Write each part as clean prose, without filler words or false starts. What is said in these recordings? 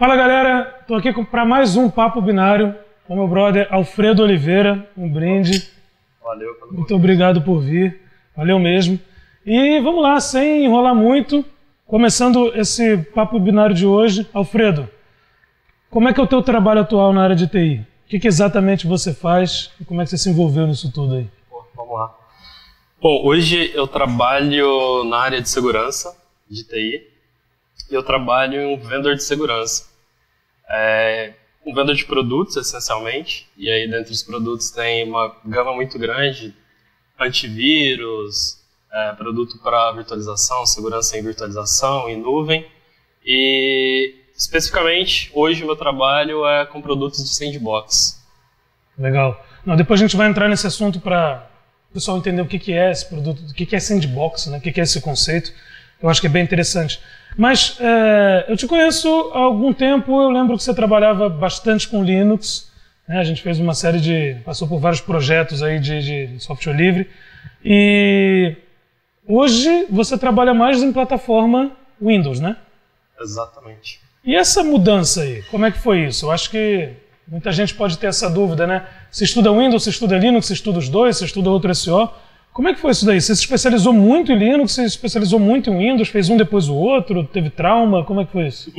Fala galera, estou aqui para mais um Papo Binário com meu brother Alfredo Oliveira, um brinde. Valeu. Muito obrigado por vir, valeu mesmo. E vamos lá, sem enrolar muito, começando esse Papo Binário de hoje. Alfredo, como é que é o teu trabalho atual na área de TI? O que exatamente você faz e como é que você se envolveu nisso tudo aí? Vamos lá. Bom, hoje eu trabalho na área de segurança de TI. Eu trabalho em um vendor de segurança. Um vendor de produtos, essencialmente. E aí, dentre os produtos, tem uma gama muito grande. Antivírus, produto para virtualização, segurança em virtualização, em nuvem. E, especificamente, hoje o meu trabalho é com produtos de sandbox. Legal. Não, depois a gente vai entrar nesse assunto para o pessoal entender o que é esse produto, o que é sandbox, né? O que é esse conceito. Eu acho que é bem interessante. Mas eu te conheço há algum tempo, eu lembro que você trabalhava bastante com Linux, né? A gente fez uma série passou por vários projetos aí de software livre, e hoje você trabalha mais em plataforma Windows, né? Exatamente. E essa mudança aí, como é que foi isso? Eu acho que muita gente pode ter essa dúvida, né? Se estuda Windows, se estuda Linux, se estuda os dois, se estuda outro SO. Como é que foi isso daí? Você se especializou muito em Linux, você se especializou muito em Windows, fez um depois o outro, teve trauma? Como é que foi isso?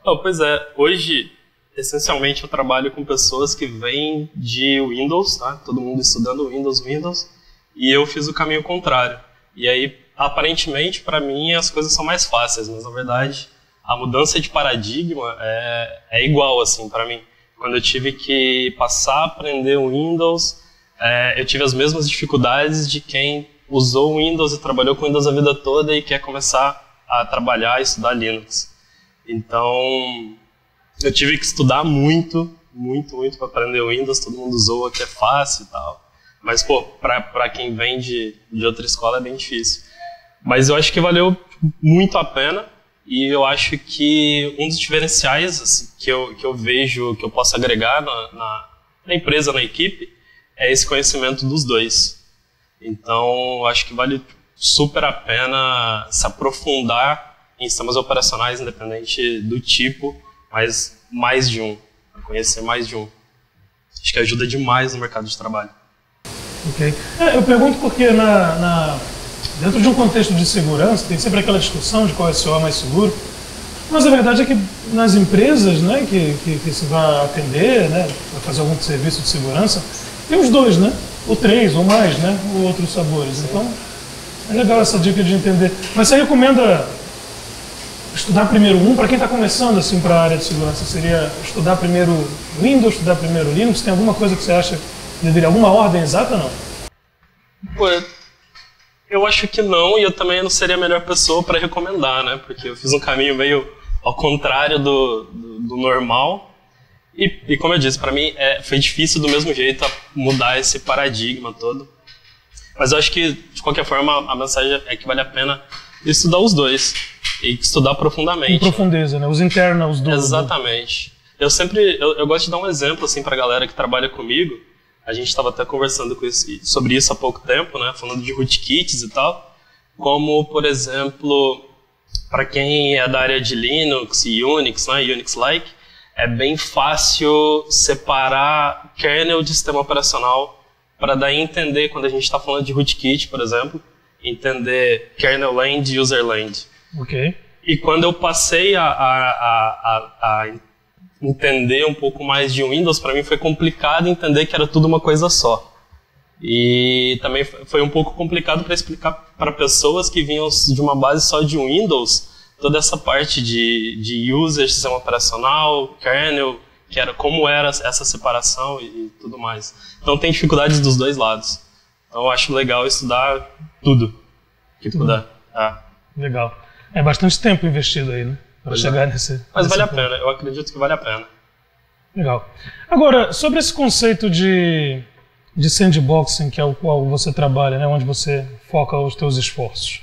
Pois é, hoje, essencialmente, eu trabalho com pessoas que vêm de Windows, tá? Todo mundo estudando Windows, e eu fiz o caminho contrário. E aí, aparentemente, para mim, as coisas são mais fáceis, mas, na verdade, a mudança de paradigma é igual, assim, para mim. Quando eu tive que passar a aprender o Windows, eu tive as mesmas dificuldades de quem usou o Windows e trabalhou com Windows a vida toda e quer começar a trabalhar e estudar Linux. Então, eu tive que estudar muito para aprender o Windows. Todo mundo zoa que é fácil e tal. Mas, para quem vem de outra escola é bem difícil. Mas eu acho que valeu muito a pena e eu acho que um dos diferenciais assim, que eu vejo que eu posso agregar na empresa, na equipe, é esse conhecimento dos dois. Então, acho que vale super a pena se aprofundar em sistemas operacionais, independente do tipo, mas mais de um, conhecer mais de um. Acho que ajuda demais no mercado de trabalho. Ok. Eu pergunto porque dentro de um contexto de segurança, tem sempre aquela discussão de qual SO é mais seguro, mas a verdade é que nas empresas, né, que se vai atender, né, vai fazer algum serviço de segurança, tem os dois, né? Ou três, ou mais, né? Ou outros sabores. Sim. Então, é legal essa dica de entender. Mas você recomenda estudar primeiro para quem está começando assim para a área de segurança? Seria estudar primeiro Windows, estudar primeiro Linux? Tem alguma coisa que você acha que deveria, alguma ordem exata ou não? Eu acho que não, e eu também não seria a melhor pessoa para recomendar, né? Porque eu fiz um caminho meio ao contrário do normal. E como eu disse, para mim foi difícil do mesmo jeito mudar esse paradigma todo. Mas eu acho que, de qualquer forma, a mensagem é que vale a pena estudar os dois. E estudar profundamente. Em profundeza, né? Os internals do... Exatamente. Eu gosto de dar um exemplo assim, para a galera que trabalha comigo. A gente estava até conversando sobre isso há pouco tempo, né? Falando de rootkits e tal. Como, por exemplo, para quem é da área de Linux e Unix, né? Unix-like, é bem fácil separar kernel de sistema operacional para daí entender, quando a gente está falando de rootkit, por exemplo, entender kernel land e user land. Ok. E quando eu passei a entender um pouco mais de Windows, para mim foi complicado entender que era tudo uma coisa só. E também foi um pouco complicado para explicar para pessoas que vinham de uma base só de Windows toda essa parte de user, sistema operacional, kernel, como era essa separação e tudo mais. Então tem dificuldades dos dois lados. Então eu acho legal estudar tudo que puder. Legal. É bastante tempo investido aí, né? Para chegar nesse... Mas vale a pena, eu acredito que vale a pena. Legal. Agora, sobre esse conceito de sandboxing, que é o qual você trabalha, né? Onde você foca os teus esforços.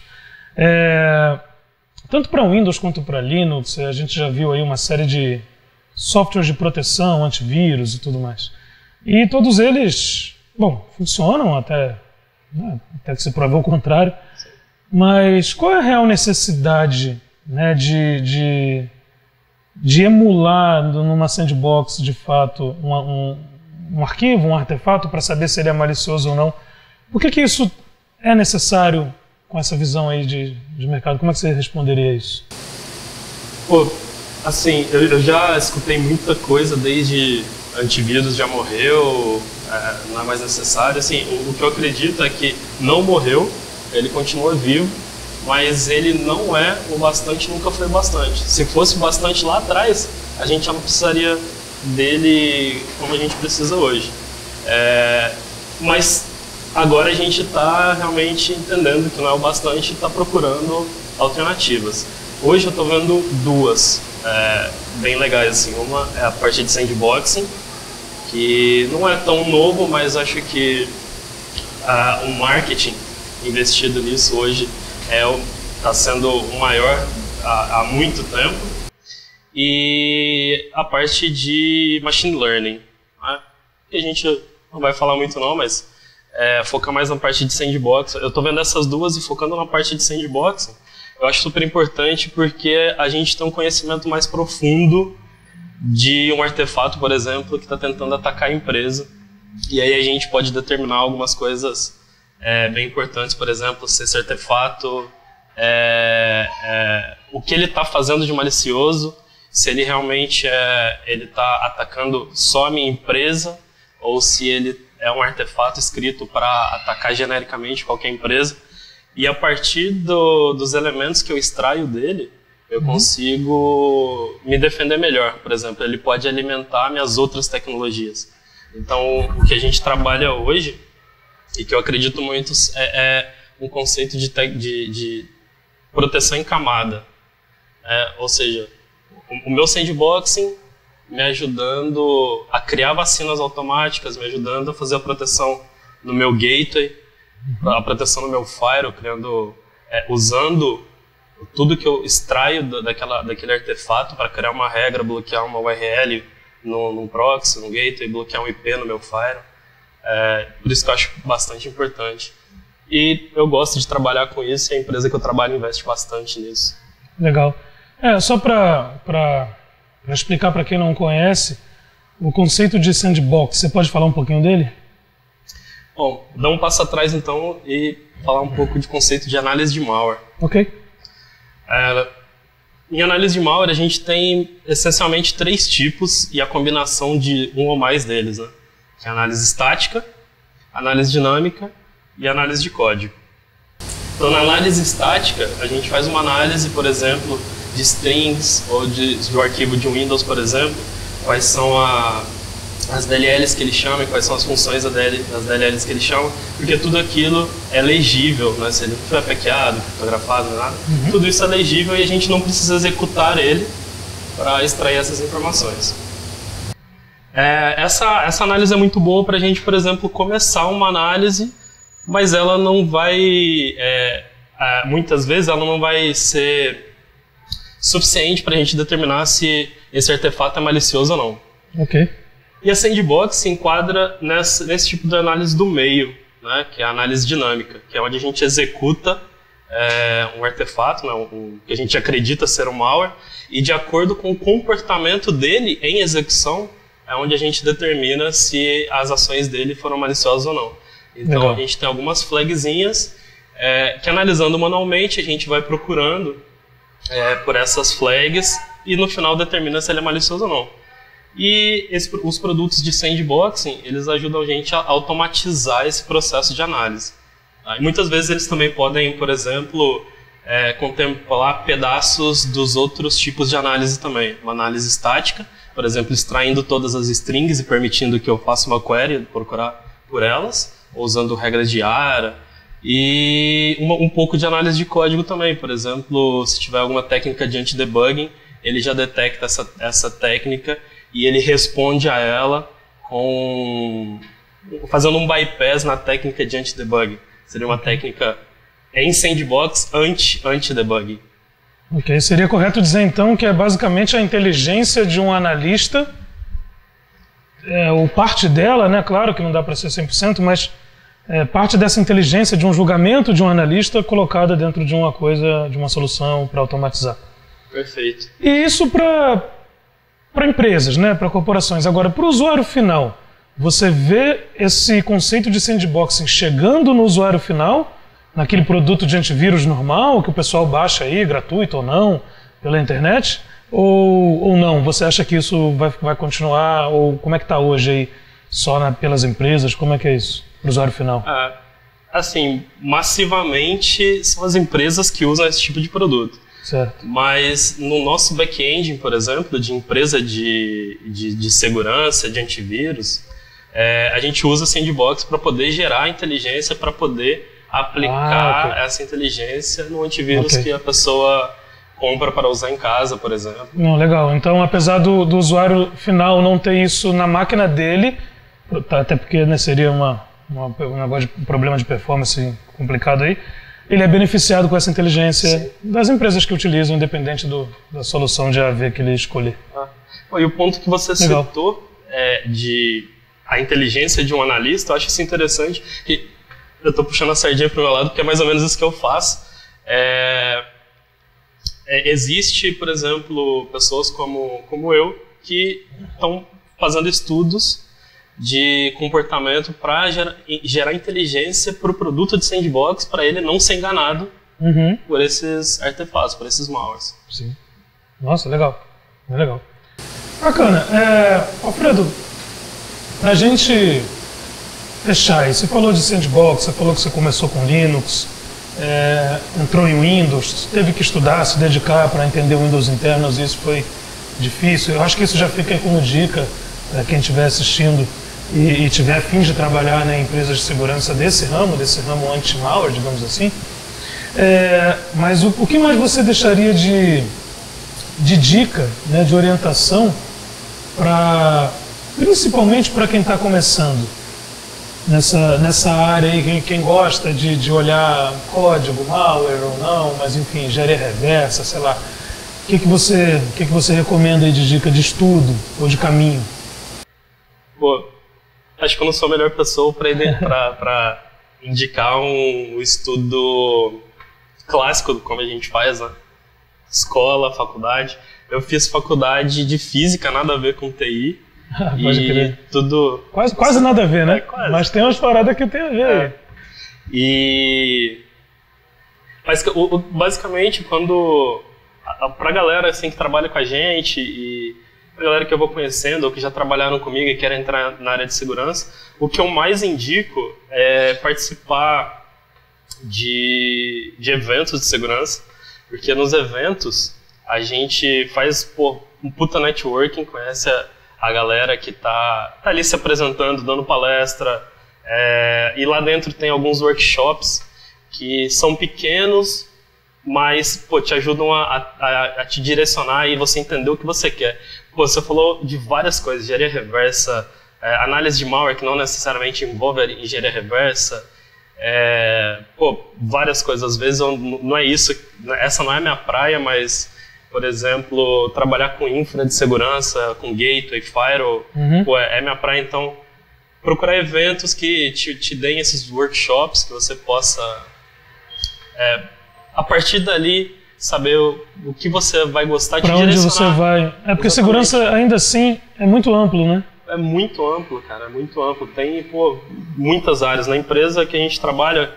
Tanto para Windows quanto para Linux, a gente já viu aí uma série de softwares de proteção, antivírus e tudo mais. E todos eles, funcionam até que se prove o contrário. Mas qual é a real necessidade, né, de de emular numa sandbox, de fato, um arquivo, um artefato, para saber se ele é malicioso ou não. Por que isso é necessário com essa visão aí de mercado? Como é que você responderia a isso? Pô, assim, eu já escutei muita coisa, desde antivírus já morreu, não é mais necessário. Assim, o que eu acredito é que não morreu, ele continua vivo, mas ele não é o bastante, nunca foi bastante. Se fosse bastante lá atrás, a gente já não precisaria dele como a gente precisa hoje. Mas agora a gente está realmente entendendo que não é o bastante e está procurando alternativas. Hoje eu estou vendo duas bem legais. Assim. Uma é a parte de sandboxing, que não é tão novo, mas acho que o marketing investido nisso hoje está sendo o maior há muito tempo. E a parte de machine learning, né? Que a gente não vai falar muito não, mas foca mais na parte de sandbox. Eu estou vendo essas duas e focando na parte de sandboxing. Eu acho super importante porque a gente tem um conhecimento mais profundo de um artefato, por exemplo, que está tentando atacar a empresa. E aí a gente pode determinar algumas coisas bem importantes, por exemplo, se esse artefato, o que ele está fazendo de malicioso, se ele realmente está atacando só a minha empresa, ou se ele é um artefato escrito para atacar genericamente qualquer empresa. E a partir dos elementos que eu extraio dele, eu consigo me defender melhor. Por exemplo, ele pode alimentar minhas outras tecnologias. Então, o que a gente trabalha hoje, e que eu acredito muito, é um conceito de proteção em camada. Ou seja, o meu sandboxing me ajudando a criar vacinas automáticas, me ajudando a fazer a proteção no meu gateway, a proteção no meu firewall, usando tudo que eu extraio daquele artefato para criar uma regra, bloquear uma URL num proxy, no gateway, bloquear um IP no meu firewall. Por isso que eu acho bastante importante. E eu gosto de trabalhar com isso, e a empresa que eu trabalho investe bastante nisso. Legal. Só para explicar para quem não conhece, o conceito de sandbox, você pode falar um pouquinho dele? Bom, dar um passo atrás então e falar um pouco de conceito de análise de malware. Ok. Em análise de malware a gente tem essencialmente 3 tipos e a combinação de um ou mais deles, né? Que é a análise estática, análise dinâmica e análise de código. Então na análise estática a gente faz uma análise, por exemplo, de strings ou do arquivo de Windows, por exemplo, quais são as DLLs que ele chama e quais são as funções das DLLs que ele chama, porque tudo aquilo é legível, né? Se ele não estiver hackeado, criptografado, nada, tudo isso é legível e a gente não precisa executar ele para extrair essas informações. Essa análise é muito boa para a gente, por exemplo, começar uma análise, mas ela não vai, muitas vezes ela não vai ser suficiente para a gente determinar se esse artefato é malicioso ou não. Ok. E a sandbox se enquadra nesse tipo de análise do meio, né, que é a análise dinâmica, que é onde a gente executa um artefato, né, que a gente acredita ser um malware, e de acordo com o comportamento dele em execução, é onde a gente determina se as ações dele foram maliciosas ou não. Então legal. A gente tem algumas flagzinhas que, analisando manualmente, a gente vai procurando por essas flags e no final determina se ele é malicioso ou não. E os produtos de sandboxing, eles ajudam a gente a automatizar esse processo de análise. E muitas vezes eles também podem, por exemplo, contemplar pedaços dos outros tipos de análise também. Uma análise estática, por exemplo, extraindo todas as strings e permitindo que eu faça uma query, procurar por elas, usando regras de ARA. E um pouco de análise de código também, por exemplo, se tiver alguma técnica de anti-debugging, ele já detecta essa técnica e ele responde a ela fazendo um bypass na técnica de anti-debugging. Seria uma técnica em sandbox anti-debugging. Ok, seria correto dizer então que é basicamente a inteligência de um analista, ou parte dela, né? Claro que não dá para ser 100%, mas parte dessa inteligência de um julgamento de um analista colocada dentro de uma coisa, de uma solução para automatizar. Perfeito. E isso para para empresas, né, para corporações. Agora, para o usuário final, você vê esse conceito de sandboxing chegando no usuário final, naquele produto de antivírus normal, que o pessoal baixa aí, gratuito ou não, pela internet, ou não? Você acha que isso vai continuar, ou como é que está hoje aí, só pelas empresas? Como é que é isso, para o usuário final? Assim, massivamente são as empresas que usam esse tipo de produto. Certo. Mas no nosso back-end, por exemplo, de empresa de segurança, de antivírus, a gente usa Sandbox para poder gerar inteligência, para poder aplicar essa inteligência no antivírus que a pessoa compra para usar em casa, por exemplo. Não, legal. Então, apesar do usuário final não ter isso na máquina dele, até porque, né, seria um negócio de problema de performance complicado aí, ele é beneficiado com essa inteligência das empresas que utilizam, independente da solução de AV que ele escolher. E o ponto que você citou de a inteligência de um analista, eu acho isso interessante, que eu estou puxando a sardinha para o meu lado, porque é mais ou menos isso que eu faço. Existe, por exemplo, pessoas como eu, que estão fazendo estudos de comportamento para gerar inteligência para o produto de sandbox, para ele não ser enganado por esses artefatos, por esses malwares. Sim. Nossa, legal. É legal. Bacana. Alfredo, para a gente fechar aí, você falou de sandbox, você falou que você começou com Linux, entrou em Windows, teve que estudar, se dedicar para entender o Windows internos, isso foi difícil. Eu acho que isso já fica aí como dica para quem estiver assistindo e tiver a fim de trabalhar em empresas de segurança desse ramo anti-malware, digamos assim. Mas o que mais você deixaria de dica, né, de orientação, principalmente para quem está começando nessa área aí, quem gosta de olhar código, malware ou não, mas enfim, engenharia reversa, sei lá. O que você recomenda aí de dica de estudo ou de caminho? Pô, acho que eu não sou a melhor pessoa para indicar um estudo clássico, como a gente faz, né? Escola, faculdade. Eu fiz faculdade de física, nada a ver com TI. Pode crer. Tudo... Quase nada a ver, né? Quase. Mas tem umas paradas que tem a ver. Mas basicamente, pra galera assim, que trabalha com a gente e a galera que eu vou conhecendo ou que já trabalharam comigo e querem entrar na área de segurança, o que eu mais indico é participar de eventos de segurança, porque nos eventos a gente faz um puta networking, conhece a galera que tá ali se apresentando, dando palestra, e lá dentro tem alguns workshops que são pequenos, mas te ajudam a te direcionar e você entender o que você quer. Você falou de várias coisas, engenharia reversa, análise de malware que não necessariamente envolve engenharia reversa, várias coisas. Às vezes não é isso, essa não é a minha praia, mas, por exemplo, trabalhar com infra de segurança, com gateway, firewall, é minha praia. Então, procurar eventos que te deem esses workshops, que você possa, a partir dali, saber o que você vai gostar de direcionar. Para onde você vai. Porque segurança, ainda assim, é muito amplo, né? É muito amplo, cara, é muito amplo. Tem, muitas áreas. Na empresa que a gente trabalha,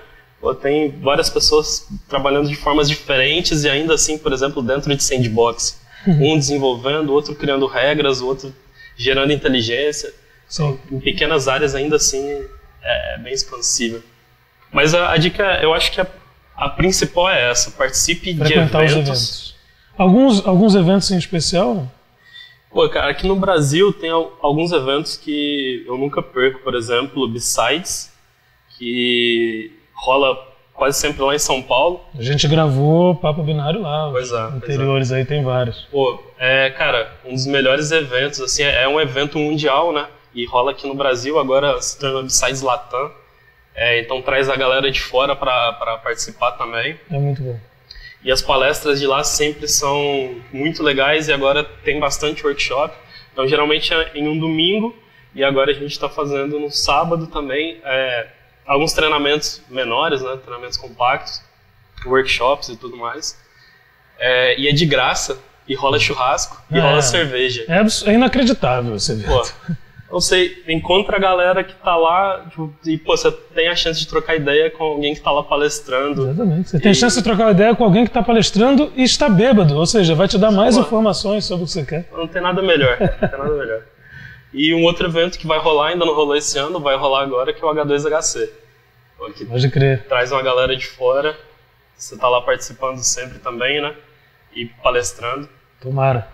tem várias pessoas trabalhando de formas diferentes e ainda assim, por exemplo, dentro de sandbox. Um desenvolvendo, outro criando regras, o outro gerando inteligência. Sim. Em pequenas áreas, ainda assim, é bem expansível. Mas a dica, eu acho que a principal é essa: participe de eventos. Alguns eventos em especial? Cara, aqui no Brasil tem alguns eventos que eu nunca perco. Por exemplo, B-Sides, que rola quase sempre lá em São Paulo. A gente gravou Papo Binário lá, os anteriores aí tem vários. Cara, um dos melhores eventos, assim, é um evento mundial, né? E rola aqui no Brasil, agora se tornou B-Sides Latam. Então traz a galera de fora para participar também. É muito bom. E as palestras de lá sempre são muito legais e agora tem bastante workshop. Então geralmente é em um domingo e agora a gente está fazendo no sábado também alguns treinamentos menores, né? Treinamentos compactos, workshops e tudo mais. E é de graça e rola churrasco, e rola cerveja. É inacreditável esse evento. Pô, não sei, encontra a galera que tá lá, tipo, e pô, você tem a chance de trocar ideia com alguém que tá lá palestrando. Exatamente. Você tem chance de trocar ideia com alguém que tá palestrando e está bêbado, ou seja, vai te dar mais informações sobre o que você quer. Não tem nada melhor, não tem nada melhor. E um outro evento que vai rolar, ainda não rolou esse ano, vai rolar agora, que é o H2HC. Pode crer. Traz uma galera de fora, você tá lá participando sempre também, né? E palestrando. Tomara.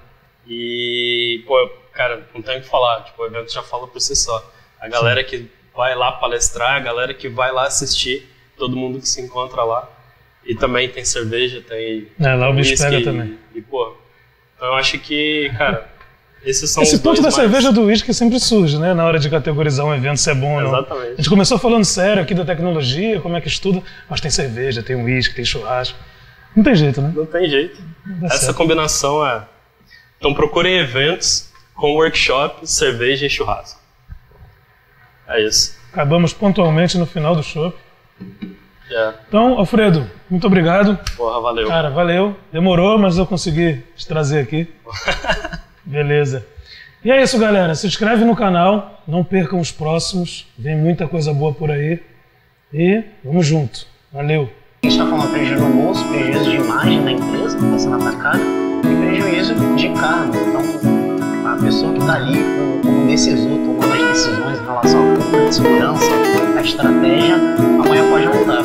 E, pô, cara, não tem o que falar, tipo, o evento já fala por si só. A galera que vai lá palestrar, a galera que vai lá assistir, todo mundo que se encontra lá. E também tem cerveja, tem... lá o bicho pega também. E, pô, então eu acho que, cara, esses são esse os dois ponto da mais... cerveja do uísque sempre surge, né? Na hora de categorizar um evento, se é bom ou não. Exatamente. A gente começou falando sério aqui da tecnologia, como é que estuda, mas tem cerveja, tem uísque, tem churrasco. Não tem jeito, né? Não tem jeito. Essa combinação é... Então procurem eventos com workshop, cerveja e churrasco. É isso. Acabamos pontualmente no final do show. É. Então, Alfredo, muito obrigado. Porra, valeu. Cara, valeu. Demorou, mas eu consegui te trazer aqui. Beleza. E é isso, galera. Se inscreve no canal, não percam os próximos. Vem muita coisa boa por aí. E vamos junto. Valeu. A gente está falando prejuízo no bolso, prejuízo de imagem da empresa que está sendo atacada e prejuízo de cargo. Então, a pessoa que está ali como decisor, tomando as decisões em relação à cultura de segurança, a estratégia, amanhã pode mudar,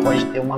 pode ter uma